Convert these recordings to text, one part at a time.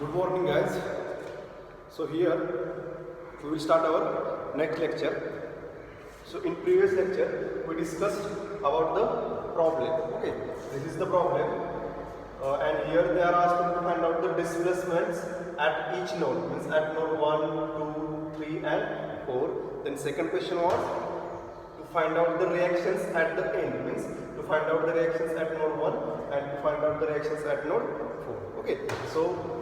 Good morning, guys. So here we will start our next lecture. So in previous lecture we discussed about the problem. Okay, this is the problem, and here they are asking to find out the displacements at each node. Means at node 1, 2, 3, and 4. Then second question was to find out the reactions at the end. Means to find out the reactions at node 1 and to find out the reactions at node 4. Okay, so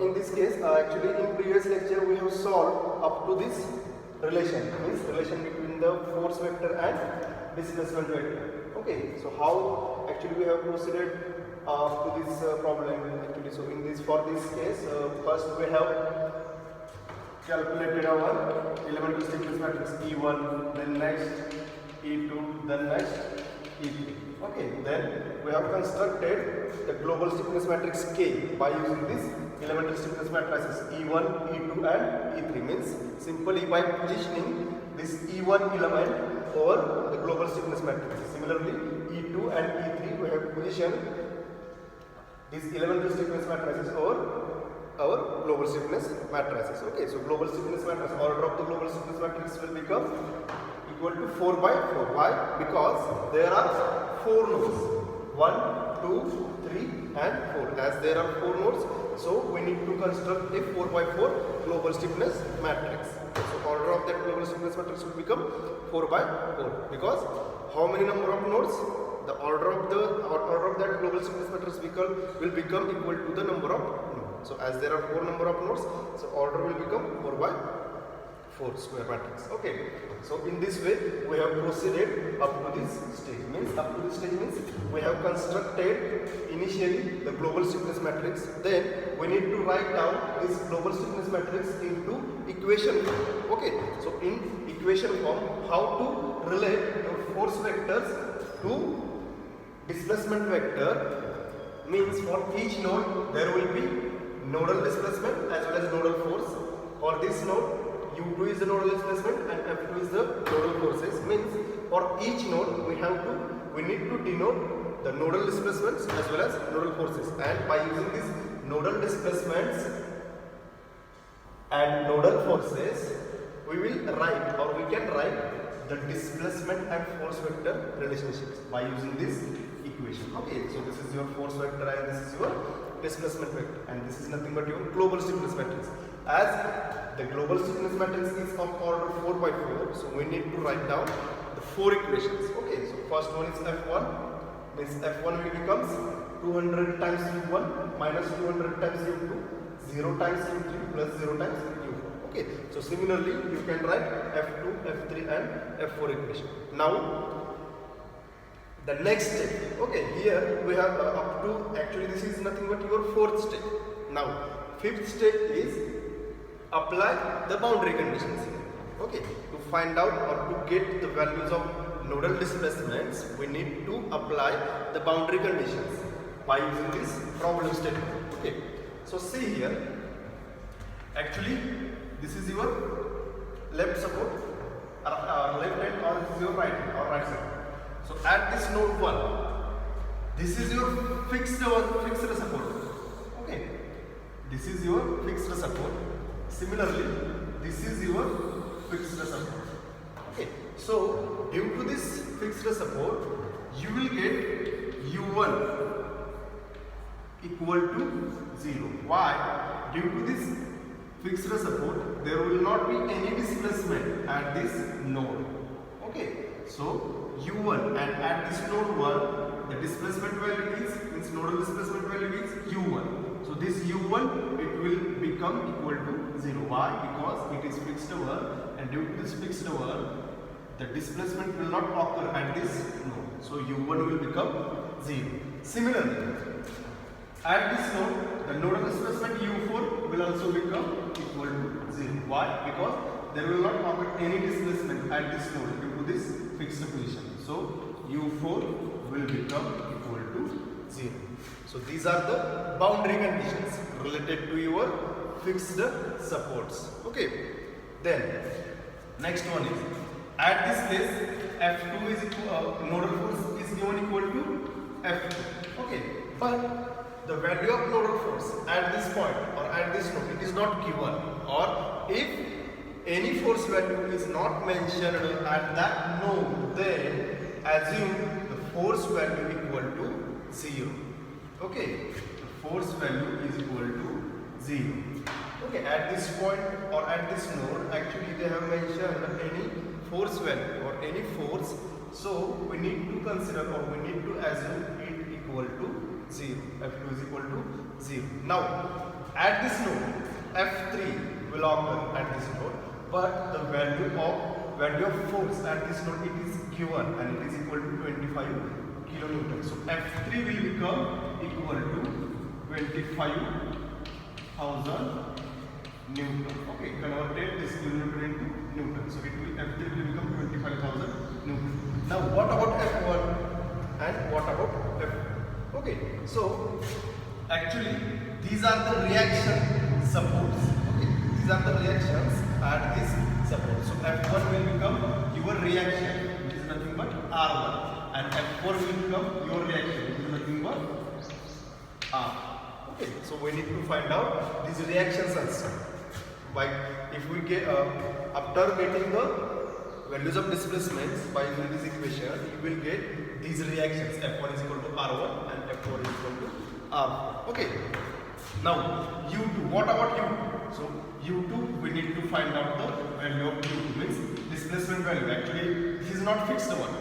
in this case, actually in previous lecture we have solved up to this relation, means relation between the force vector and displacement vector. Okay, so how actually we have proceeded to this problem actually. So in this, for this case, first we have calculated our elemental stiffness matrix E1, then next E2, then next E3. Okay, then we have constructed the global stiffness matrix K by using this elemental stiffness matrices E1, E2 and E3. Means simply by positioning this E1 element over the global stiffness matrix. Similarly, E2 and E3 we have positioned these elemental stiffness matrices over our global stiffness matrices. Okay, so global stiffness matrix, order of the global stiffness matrix will become equal to 4 by 4. Why? Because there are 4 nodes. 1, 2, 3 and 4. As there are 4 nodes, so we need to construct a 4 by 4 global stiffness matrix. So order of that global stiffness matrix will become 4 by 4. Because how many number of nodes? The order of that global stiffness matrix will become equal to the number of nodes. So as there are 4 number of nodes, so order will become 4 by 4 square matrix. Okay, so in this way we have proceeded up to this stage. Means up to this stage means we have constructed initially the global stiffness matrix. Then we need to write down this global stiffness matrix into equation form. Okay, so in equation form, how to relate your force vectors to displacement vector. Means for each node there will be nodal displacement as well as nodal force. For this node, U2 is the nodal displacement and F2 is the nodal forces. Means for each node we need to denote the nodal displacements as well as nodal forces, and by using these nodal displacements and nodal forces we will write, or we can write, the displacement and force vector relationships by using this equation. Okay, so this is your force vector and this is your displacement vector, and this is nothing but your global stiffness matrix. As the global stiffness matrix is of order 4 by 4, so we need to write down the 4 equations. Okay, so first one is F1, means F1 will becomes 200 times U1 minus 200 times U2, 0 times U3 plus 0 times U4. Okay, so similarly you can write F2, F3 and F4 equation. Now the next step, okay, here we have up to, actually this is nothing but your 4th step. Now 5th step is apply the boundary conditions here. Okay, to find out or to get the values of nodal displacements, we need to apply the boundary conditions by using this problem statement. Okay, so see here, actually this is your left support, left hand, or this is your right hand or right side. So at this node 1, this is your fixed support. Okay, this is your fixed support. Similarly, this is your fixed support. Okay, so due to this fixed support, you will get U1 equal to 0. Why? Due to this fixed support, there will not be any displacement at this node. Okay, so U1, and at this node 1, the displacement value is, means nodal displacement value is U1. So this U1, it will become equal to 0. Why? Because it is fixed over, and due to this fixed over, the displacement will not occur at this node. So U1 will become 0. Similarly, at this node, the nodal displacement U4 will also become equal to 0. Why? Because there will not occur any displacement at this node due to this fixed position. So U4 will become equal to 0. So these are the boundary conditions related to your fixed supports. Okay. Then next one is, at this place F2 is equal, nodal force is given equal to F2. Okay. But the value of nodal force at this point or at this node, it is not given, or if any force value is not mentioned at that node, then assume the force value equal to 0. Okay, the force value is equal to 0. Okay, at this point or at this node, actually they have mentioned any force value or any force, so we need to consider or we need to assume it equal to 0. F2 is equal to 0. Now, at this node, F3 will occur at this node, but the value of force at this node, it is given and it is equal to 25 kilonewton. So F3 will become equal to 25,000 Newton. Okay, converted this kilonewton into Newton. So it will F3 will become 25,000 Newton. Now what about F1 and what about F2? Okay, so actually these are the reaction supports. Okay, these are the reactions at this support. So F1 will become your reaction, which is nothing but R1, and F4 will become your reaction, which is nothing but R. Okay, so we need to find out these reactions also. By if we get after getting the values of displacements by using this equation, you will get these reactions. F1 is equal to R1 and F4 is equal to R4. Okay. Now U2. What about U2? So U2, we need to find out the value of U2, means displacement value. Actually, this is not fixed one,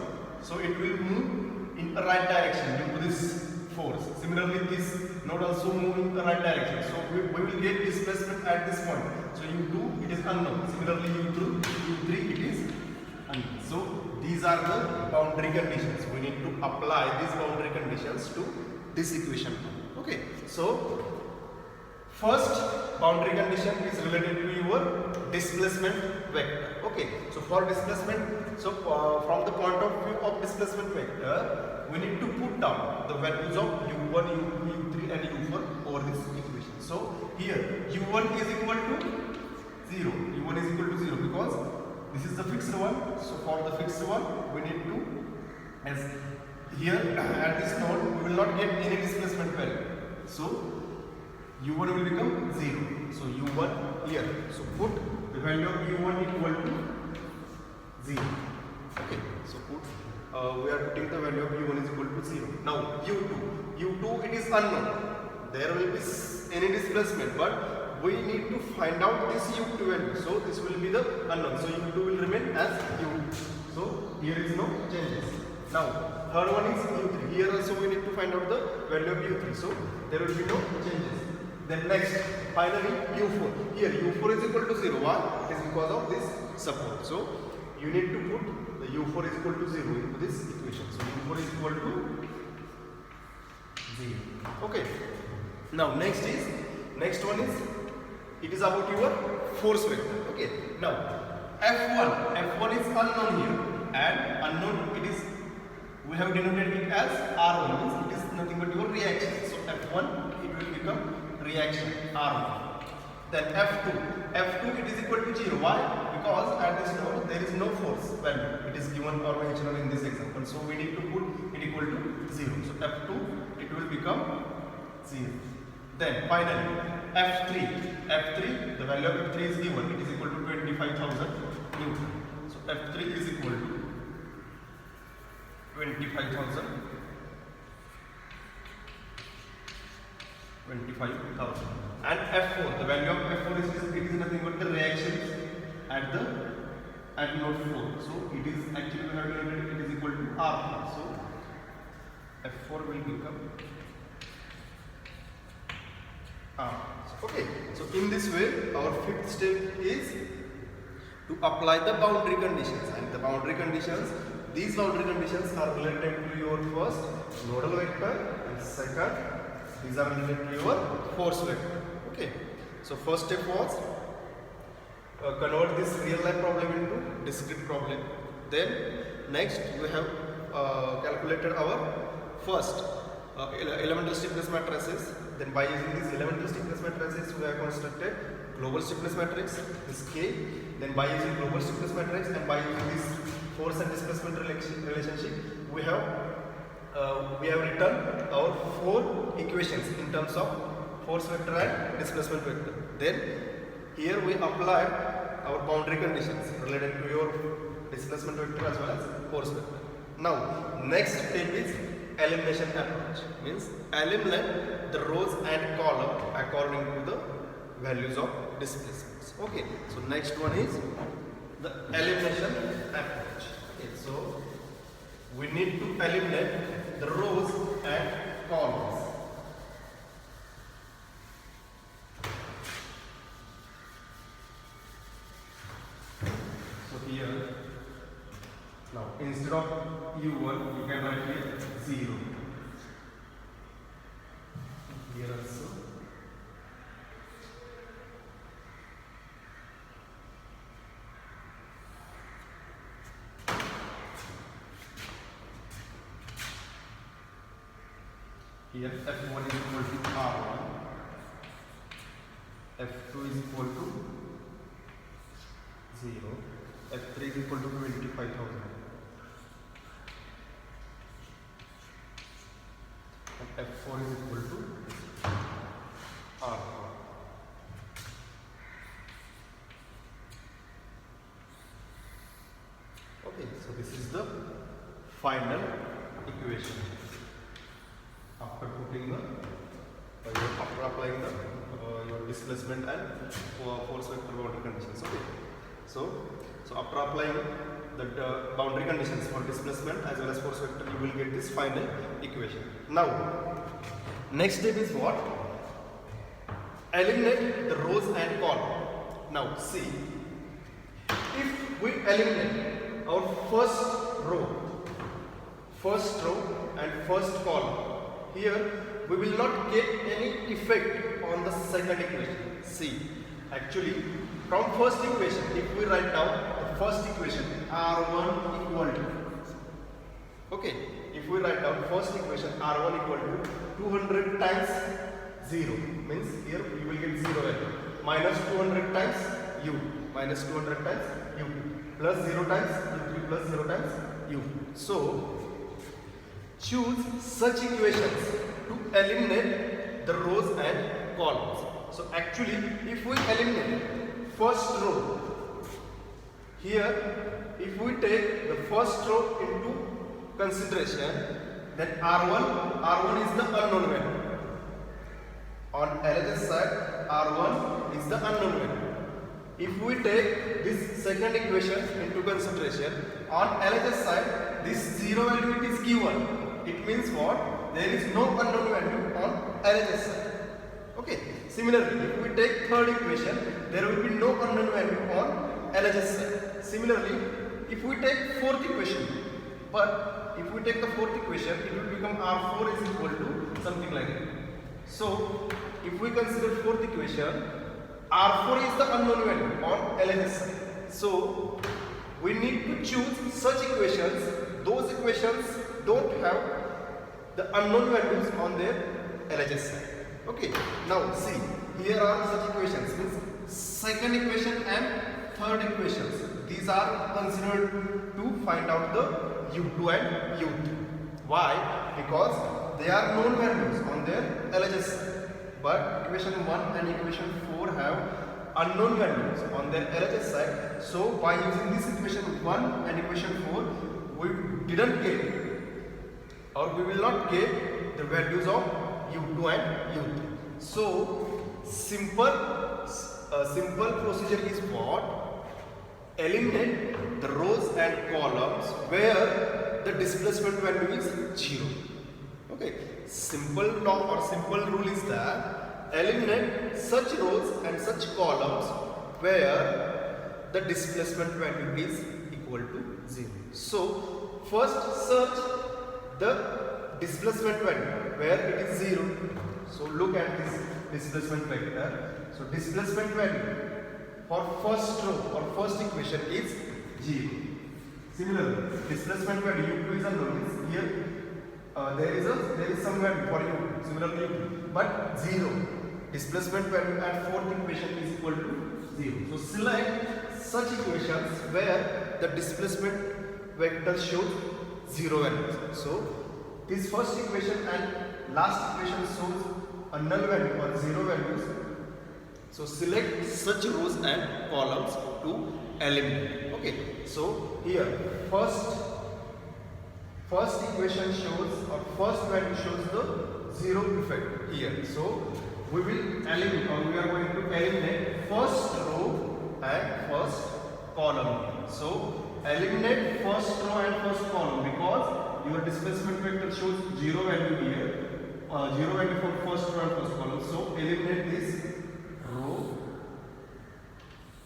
so it will move in the right direction due to this force. Similarly, this node also move in the right direction. So we will get displacement at this point. So U2, it is unknown. Similarly, U3, it is unknown. So these are the boundary conditions. We need to apply these boundary conditions to this equation. Okay. So first boundary condition is related to your displacement vector. Okay. So for displacement, from the point of view of displacement vector, we need to put down the values of U1, U2, U3 and U4 over this equation. So here U1 is equal to 0. U1 is equal to 0 because this is the fixed one. So for the fixed one, we need to, as here at this node, we will not get any displacement value. So U1 will become 0. So U1 here. So put the value of U1 equal to 0. Okay. So put we are putting the value of U1 is equal to 0. Now U2 it is unknown. There will be any displacement, but we need to find out this U2 value. So this will be the unknown. So U2 will remain as U2. So here is no changes. Now third one is U3. Here also we need to find out the value of U3. So there will be no changes. Then next, finally U4. Here U4 is equal to 0. Why? It is because of this support. So you need to put the U4 is equal to 0 into this equation. So U4 is equal to 0. Okay. Now next one is it is about your force vector. Okay. Now F1 is unknown here, and unknown it is, we have denoted it as R1, means it is nothing but your reaction. So F1 it will become reaction R1. Then F2 it is equal to 0. Why? Because at this node there is no force value. It is given or mentioned in this example. So we need to put it equal to 0. So F2 it will become 0. Then finally F3, the value of F3 is given. It is equal to 25,000 Newton. So F3 is equal to 25,000. And F4, the value of F4 is nothing but the reactions at node 4. So it is actually we have denoted it is equal to R4. So F4 will become R. Okay. So in this way, our fifth step is to apply the boundary conditions, and the boundary conditions, these boundary conditions are related to your first nodal vector, and second these are related to your force vector. Okay. So first step was convert this real life problem into discrete problem. Then next we have calculated our first elemental stiffness matrices. Then by using these elemental stiffness matrices, we have constructed global stiffness matrix, this K. Then by using global stiffness matrix and by using this force and displacement relationship, we have we have written our 4 equations in terms of force vector and displacement vector. Then here we apply our boundary conditions related to your displacement vector as well as force vector. Now next step is elimination approach, means eliminate the rows and column according to the values of displacements. Okay, so next one is the elimination approach. Okay, so we need to eliminate the rows and columns. So here, now instead of u1 you can write here 0. Here also. Here F1 is equal to R1, F2 is equal to 0, F3 is equal to 25,000, and F4 is equal to R4. Okay, so this is the final equation. After putting the after applying the your displacement and force vector boundary conditions. Okay, so after applying the boundary conditions for displacement as well as force vector, you will get this final equation. Now next step is what? Eliminate the rows and column. Now see, if we eliminate our first row and first column, here we will not get any effect on the second equation. See, actually from first equation, if we write down the first equation R1 equal to, okay, if we write down first equation R1 equal to 200 times 0, means here you will get 0 value, minus 200 times u, minus 200 times u, plus 0 times u3 plus 0 times u. So choose such equations to eliminate the rows and columns. So actually, if we eliminate first row, here if we take the first row into consideration, then R1 is the unknown value. On LHS side, R1 is the unknown value. If we take this second equation into consideration, on LHS side, this 0 value it is given. It means what? There is no unknown value on LHS side. Okay. Similarly, if we take third equation, there will be no unknown value on LHS side. Similarly, if we take fourth equation, but if we take the fourth equation, it will become R4 is equal to something like that. So, if we consider fourth equation, R4 is the unknown value on LHS side. So, we need to choose such equations. Those equations don't have the unknown values on their LHS side. Okay. Now see, here are such equations. Means second equation and third equations. These are considered to find out the U2 and U3. Why? Because they are known values on their LHS side. But equation 1 and equation 4 have unknown values on their LHS side. So by using this equation 1 and equation 4, we didn't get, or we will not get the values of U2 and U3. So simple procedure is what? Eliminate the rows and columns where the displacement value is 0. Okay. Simple law or simple rule is that eliminate such rows and such columns where the displacement value is equal to 0. So first search the displacement value where it is 0. So look at this displacement vector. So displacement value for first row or first equation is 0. Similarly, displacement value U2 is unknown. Here there is some value for U2. Similarly, but 0. Displacement value at fourth equation is equal to 0. So select such equations where the displacement vector shows 0 values. So this first equation and last equation shows a null value or zero values. So select such rows and columns to eliminate. Okay, so here first equation shows, or first value shows the zero effect here. So we will eliminate, or we are going to eliminate first row and first column. So eliminate first row and first column because your displacement vector shows zero value here, zero value for first row and first column. So eliminate this row,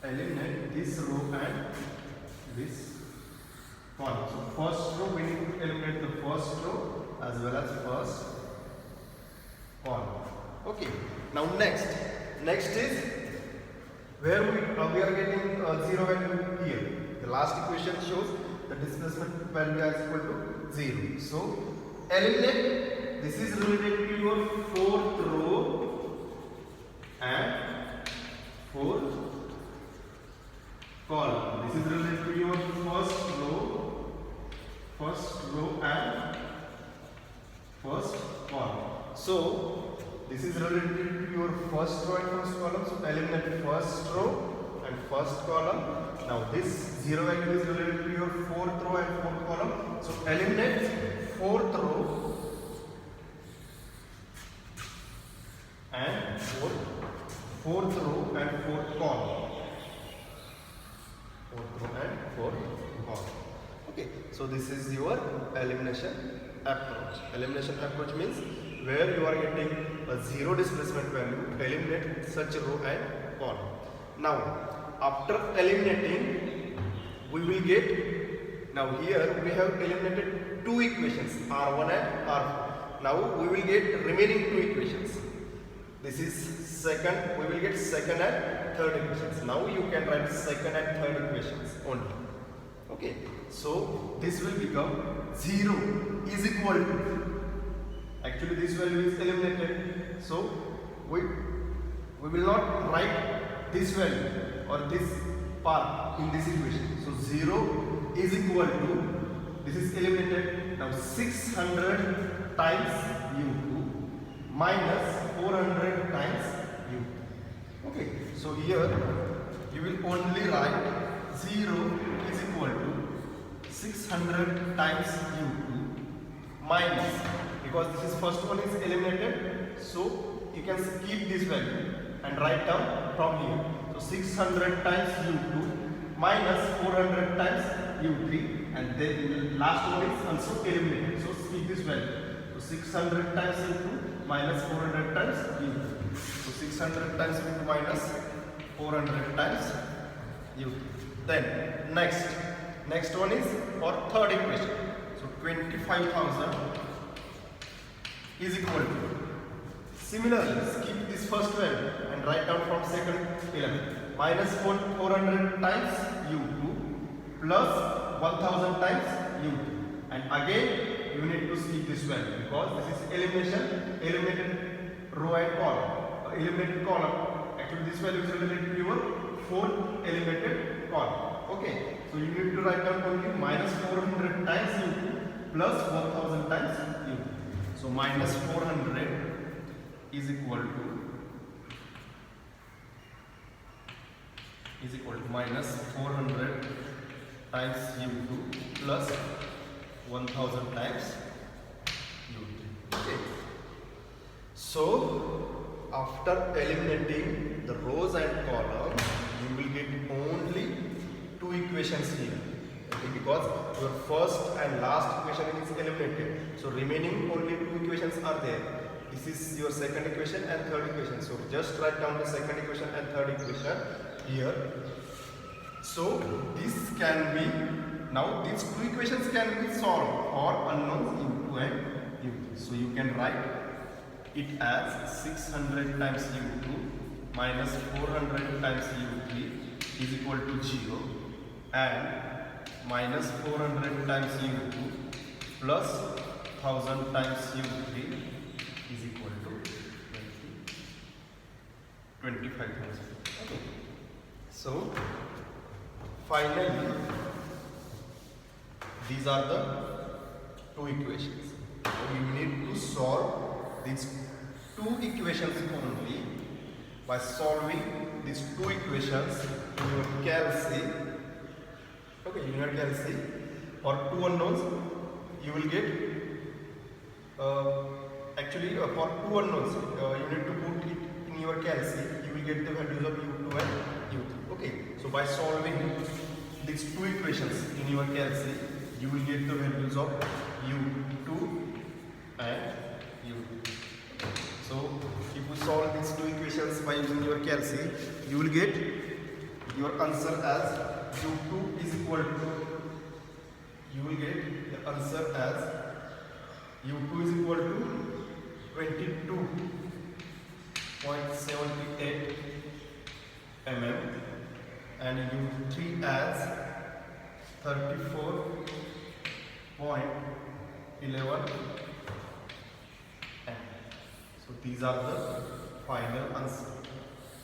eliminate this row and this column. So first row, we need to eliminate the first row as well as first column. Okay. Now next is where we are getting zero value here. The last equation shows the displacement value is equal to 0. So eliminate. This is related to your fourth row and fourth column. This is related to your first row and first column. So this is related to your first row and first column. So eliminate first row and first column. Now this zero value is related to your fourth row and fourth column. So eliminate fourth row and fourth row and fourth column. Fourth row and fourth column. Okay, so this is your elimination approach. Elimination approach means where you are getting a zero displacement value, eliminate such row and column. Now after eliminating, we will get, now here we have eliminated two equations, R1 and R4. Now we will get remaining two equations. This is second, we will get second and third equations. Now you can write second and third equations only. Okay, so this will become 0 is equal to, actually this value is eliminated. So we will not write this value or this part in this equation. So 0 is equal to, this is eliminated. Now 600 times u2 minus 400 times u2. Okay, so here you will only write 0 is equal to 600 times u2 minus, because this is first one is eliminated, so you can keep this value and write down from here. So 600 times u2 minus 400 times u3, and then the last one is also eliminated. So keep this value. So 600 times u2 minus 400 times u3. So 600 times u2 minus 400 times u3. Then next one is for third equation. So 25,000 is equal to, similarly skip this first value and write down from second element, minus 400 times u2 plus 1000 times u2, and again you need to skip this value because this is eliminated row and column, eliminated column. Actually this value is related to your fourth eliminated column. Okay, so you need to write down only minus 400 times u2 plus 1000 times u2. So minus 400 is equal to minus 400 times u2 plus 1000 times u3. Okay. So after eliminating the rows and columns, you will get only two equations here. Okay, because your first and last equation is eliminated, so remaining only two equations are there. This is your second equation and third equation. So just write down the second equation and third equation here. So this can be, now these two equations can be solved for unknowns u2 and u3. So you can write it as 600 times u2 minus 400 times u3 is equal to 0, and minus 400 times u2 plus 1000 times u3 is equal to 25,000. Okay. So finally these are the two equations. So you need to solve these two equations only. By solving these two equations in your calci, okay, in your calci or two unknowns, you will get actually for two unknowns you need to put it in your calci. You will get the values of u2 and u3. Okay, so by solving these two equations in your calci, you will get the values of u2 and u3. So if you solve these two equations by using your calci, you will get your answer as u2 is equal to, you will get the answer as u2 is equal to 22.78 mm and u3 as 34.11 mm. So these are the final answer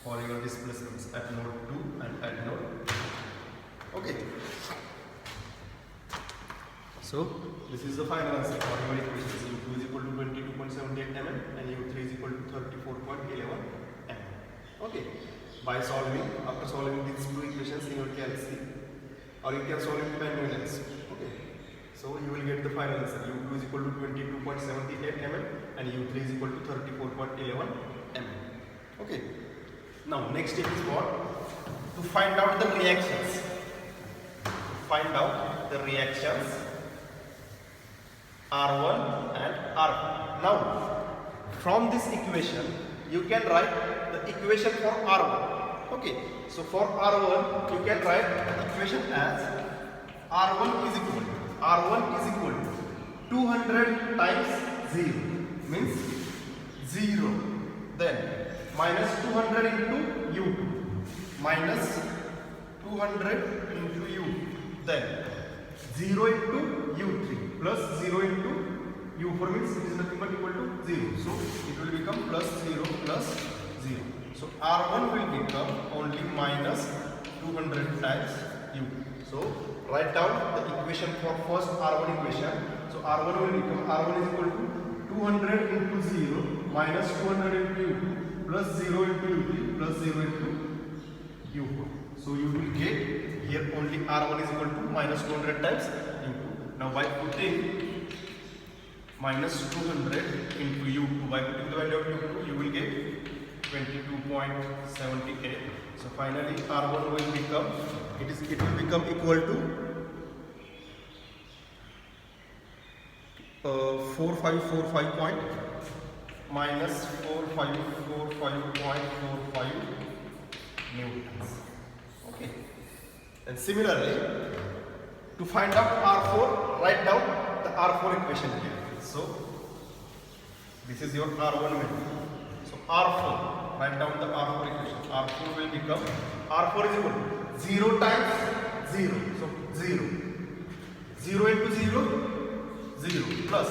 for your displacements at node 2 and at node 3. Okay. So this is the final answer for your equations. u2 is equal to 22.78 mm and u3 is equal to 34.11 mm. Okay. By solving, after solving these two equations in your calci, or you can solve it manually also. Okay. So you will get the final answer. u2 is equal to 22.78 mm and u3 is equal to 34.11 mm. Okay. Now next step is what? To find out the reactions. To find out the reactions R1 and R2. Now from this equation you can write the equation for R1. Okay. So for R1 you can write the equation as R1 is equal to 200 times 0 means 0, then minus 200 into u2 minus 200 into u, then 0 into u3 plus 0 into u4 means it is nothing but equal to 0. So it will become plus 0 plus 0. So R1 will become only minus 200 times u. So write down the equation for first R1 equation. So R1 will become, R1 is equal to 200 into 0 minus 200 into u2 plus 0 into u3 plus 0 into u4. So you will get here only R1 is equal to minus 200 times u2. Now by putting minus 200 into u2, by putting the value of u2, you will get 22.78. So finally R1 will become, it will become equal to 4545 minus 4545.45 newtons. Okay. And similarly, to find out R4, write down the R4 equation here. So this is your R1 value. So R4, write down the R4 equation. R4 will become, R4 is equal to 0 times 0. So 0. 0 into 0, 0 plus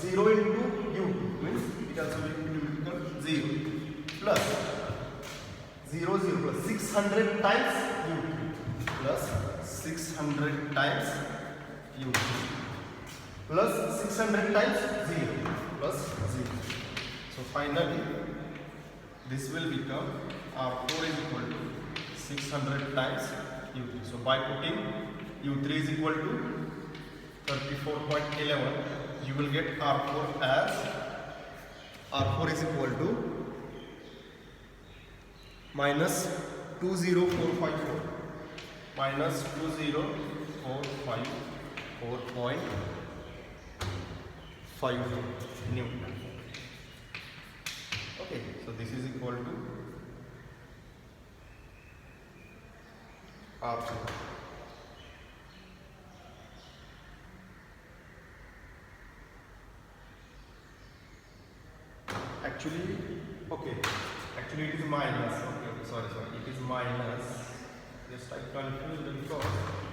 0 into u means it also will become 0 plus 0 0 plus 600 times u plus 600 times u plus 600 times 0 plus 0. So finally this will become R4 is equal to 600 times u3. So by putting u3 is equal to 34.11, you will get R4 as, R4 is equal to minus 20454 minus 20454.5 Newton. Okay, so this is equal to R0. Actually, okay, actually it is minus, okay, sorry, it is minus, just I confused because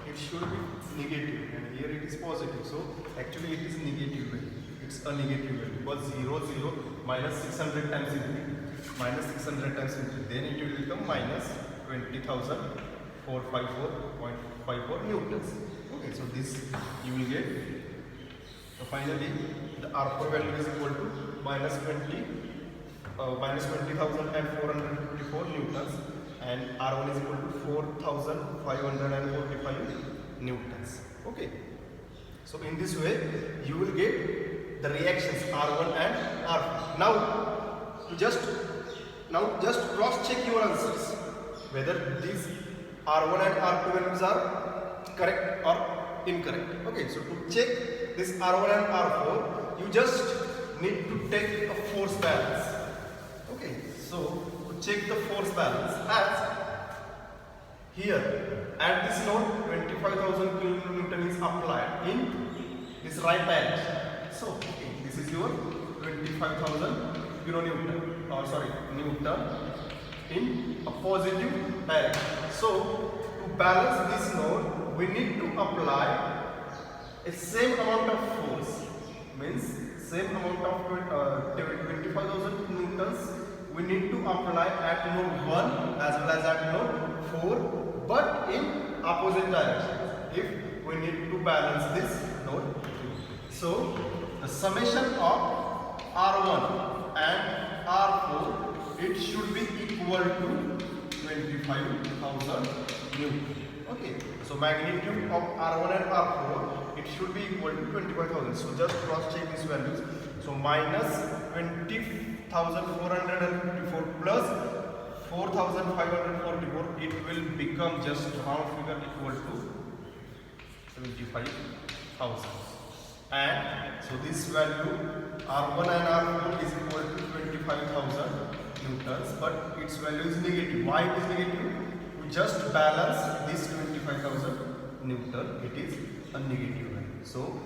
it should be negative and here it is positive, so actually it is negative value, it's a negative value, because 0, 0, minus 600 times into minus 600 times into, then it will become minus 20,454.54 newtons. Okay, so this you will get So finally, the R4 value is equal to -20,454 newtons, and R1 is equal to 4,545 newtons. Okay. So in this way, you will get the reactions R1 and R4. Now just cross check your answers whether these R1 and R2 values are correct or incorrect. Okay, so to check this R1 and R4, you just need to take a force balance. Okay, so to check the force balance, as here at this node 25,000 kilonewton is applied in this right direction. So okay, this is your 25,000 kilonewton, or sorry, newton in a positive direction. So to balance this node, we need to apply a same amount of force, means same amount of 25,000 newtons we need to apply at node 1 as well as at node 4, but in opposite direction if we need to balance this node 2. So the summation of R1 and R4, it should be equal to 25,000 newton. Okay, so magnitude of R1 and R4, it should be equal to 25,000. So just cross check these values. So minus 20,454 plus 4,544, it will become just round figure equal to 75,000. And so this value R1 and R4 is equal to 25,000 newtons, but its value is negative. Why it is negative? We just balance this 25,000 newton, it is a negative value. So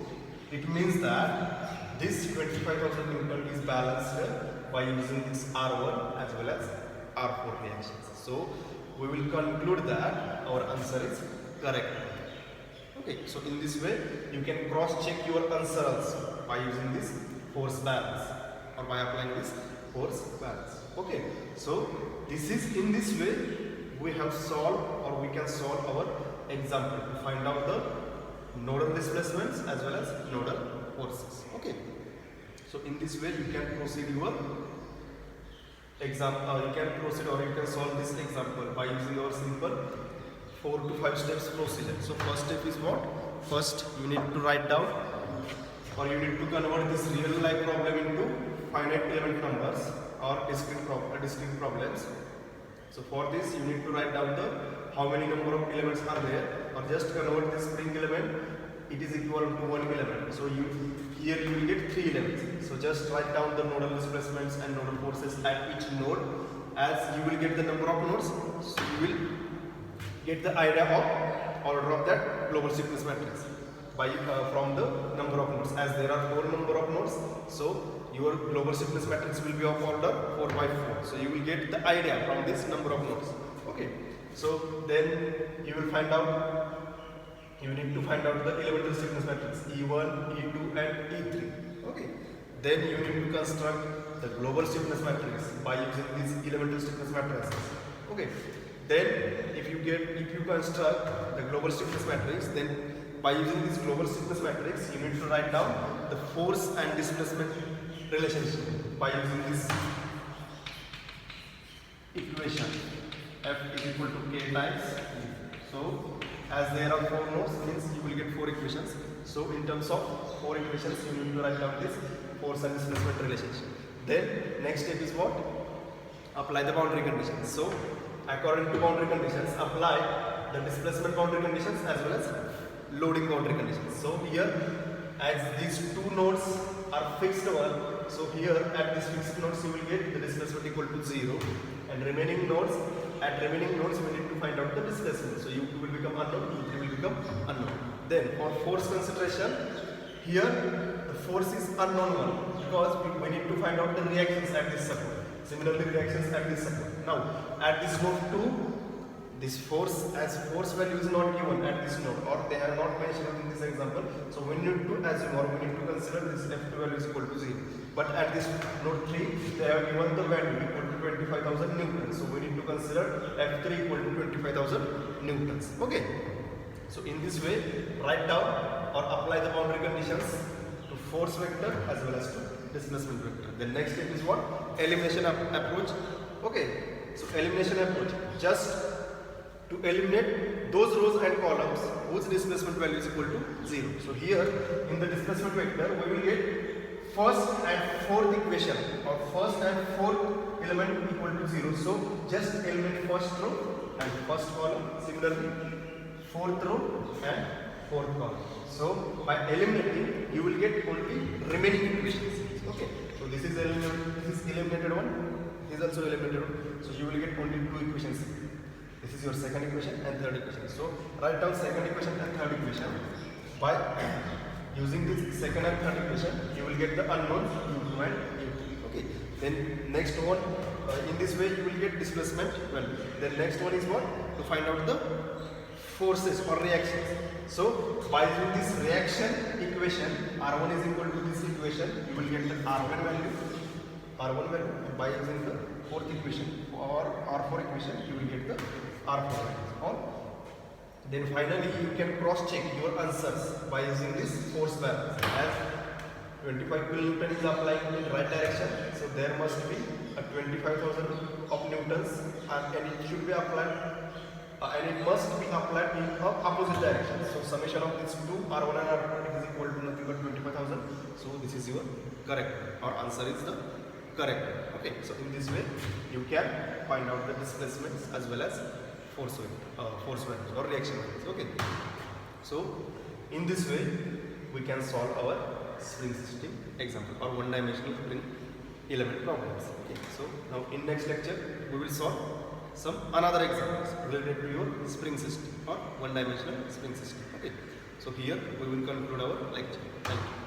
it means that this 25,000 newton is balanced by using this R1 as well as R4 reactions. So we will conclude that our answer is correct. Okay, so in this way you can cross check your answer also by using this force balance or by applying this force balance. Okay, so this is in this way we have solved, or we can solve our example to find out the nodal displacements as well as nodal forces. Okay, so in this way you can proceed your example, you can proceed or you can solve this example by using our simple 4 to 5 steps procedure. So first step is what? First you need to write down, or you need to convert this real life problem into finite element numbers or discrete problems. So for this you need to write down the how many number of elements are there, or just convert this spring element, it is equivalent to 1 element. So here you will get 3 elements. So just write down the nodal displacements and nodal forces at each node. As you will get the number of nodes, so you will get the idea of order of that global stiffness matrix by from the number of nodes. As there are 4 number of nodes, so your global stiffness matrix will be of order 4 by 4. So you will get the idea from this number of nodes. Okay, so then you will find out, you need to find out the elemental stiffness matrix E1, E2 and E3. Okay, then you need to construct the global stiffness matrix by using these elemental stiffness matrices. Okay, then if you construct the global stiffness matrix, then by using this global stiffness matrix you need to write down the force and displacement relationship by using this equation F is equal to K times E. So as there are 4 nodes, means you will get 4 equations. So in terms of 4 equations you need to write down this force and displacement relationship. Then next step is what? Apply the boundary conditions. So according to boundary conditions, apply the displacement boundary conditions as well as loading boundary conditions. So here, as these 2 nodes are fixed one, so here at this fixed nodes you will get the displacement equal to 0, and remaining nodes, at remaining nodes we need to find out the displacement. So U2 will become unknown, U3 will become unknown. Then for force consideration, here the force is unknown one because we need to find out the reactions at this support. Similarly, reactions at this support. Now at this node 2, this force, as force value is not given at this node, or they are not mentioned in this example, so we need to assume, or we need to consider this F2 value is equal to 0. But at this node 3 they have given the value equal to 25,000 newtons, so we need to consider F3 equal to 25,000 newtons. Okay, so in this way write down or apply the boundary conditions to force vector as well as to displacement vector. The next step is what? Elimination approach. Okay, so elimination approach, just to eliminate those rows and columns whose displacement value is equal to 0. So here in the displacement vector we will get first and fourth equation, or first and fourth element equal to 0. So just eliminate first row and first column, similarly fourth row and fourth column. So by eliminating you will get only remaining equations. Okay, so this is eliminated one, this is also eliminated one. So you will get only two equations. This is your second equation and third equation. So write down second equation and third equation. By using this second and third equation, you will get the unknown u2 and u3. Okay. Then next one, in this way you will get displacement value. Then next one is what? To find out the forces or reactions. So by using this reaction equation, R1 is equal to this equation, you will get the R1 value. And by using the fourth equation or R4 equation, you will get the R4 value. Or then finally you can cross check your answers by using this force balance. As 25 kilonewton is applying in right direction, so there must be a 25,000 of newtons, and it should be applied and it must be applied in the opposite direction. So summation of these two R1 and R2 is equal to nothing but 25,000. So this is your correct, or answer is the correct. Okay, so in this way you can find out the displacements as well as force values or reaction values. Okay, so in this way we can solve our spring system example or one-dimensional spring element problems. Okay, so now in next lecture we will solve some another examples related to your spring system or one-dimensional spring system. Okay, so here we will conclude our lecture. Thank you.